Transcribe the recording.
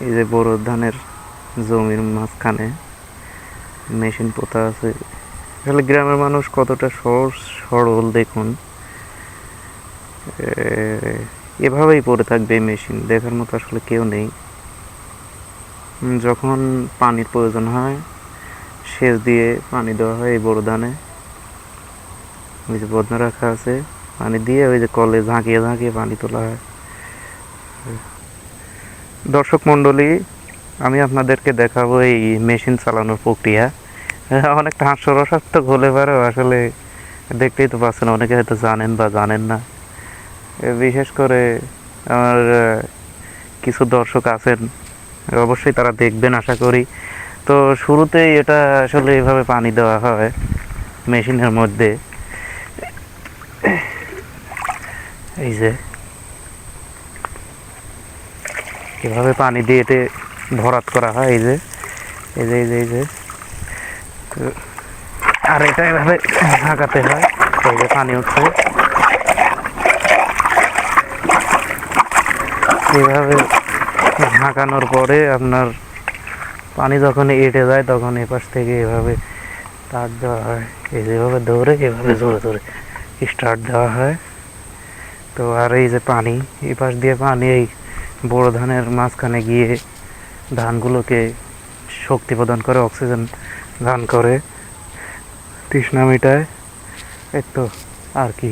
এই যে বড় ধানের জমির মাঝখানে মেশিন পোতা আছে। আসলে গ্রামের মানুষ কতটা সহজ সরল দেখুন। এভাবেই পড়ে থাকবে এই মেশিন, দেখার মতো আসলে কেউ নেই। যখন পানির প্রয়োজন হয় সেচ দিয়ে পানি দেওয়া হয় এই বড় ধানে। ওই যে বদনা রাখা আছে, পানি দিয়ে ওই যে কলে ঝাঁকিয়ে ঝাঁকিয়ে পানি তোলা হয়। দর্শক মণ্ডলী, আমি আপনাদেরকে দেখাবো এই মেশিন চালানোর প্রক্রিয়া। অনেকটা হাস্যরসাত্মক হলে পারেও আসলে দেখতেই তো পাচ্ছেন, অনেকে হয়তো জানেন বা জানেন না। বিশেষ করে আমার কিছু দর্শক আছেন, অবশ্যই তারা দেখবেন আশা করি। তো শুরুতেই এটা আসলে এভাবে পানি দেওয়া হয় মেশিনের মধ্যে। এই যে এভাবে পানি দিয়ে এতে ভরাট করা হয়। এই যে এই যে এই যে এই যে আর এটা এভাবে ঝাঁকাতে হয়। এই যে পানি উঠছে, এভাবে ঝাঁকানোর পরে আপনার পানি যখন এঁটে যায় তখন এপাশ থেকে এভাবে স্টার্ট দেওয়া হয়। এই যেভাবে ধরে এভাবে জোরে জোরে স্টার্ট দেওয়া হয়। তো আর এই যে পানি, এই পাশ দিয়ে পানি এই বড় ধানের মাঝখানে গিয়ে ধানগুলোকে শক্তি প্রদান করে, অক্সিজেন দান করে, তৃষ্ণা মেটায়। এই তো আর কি।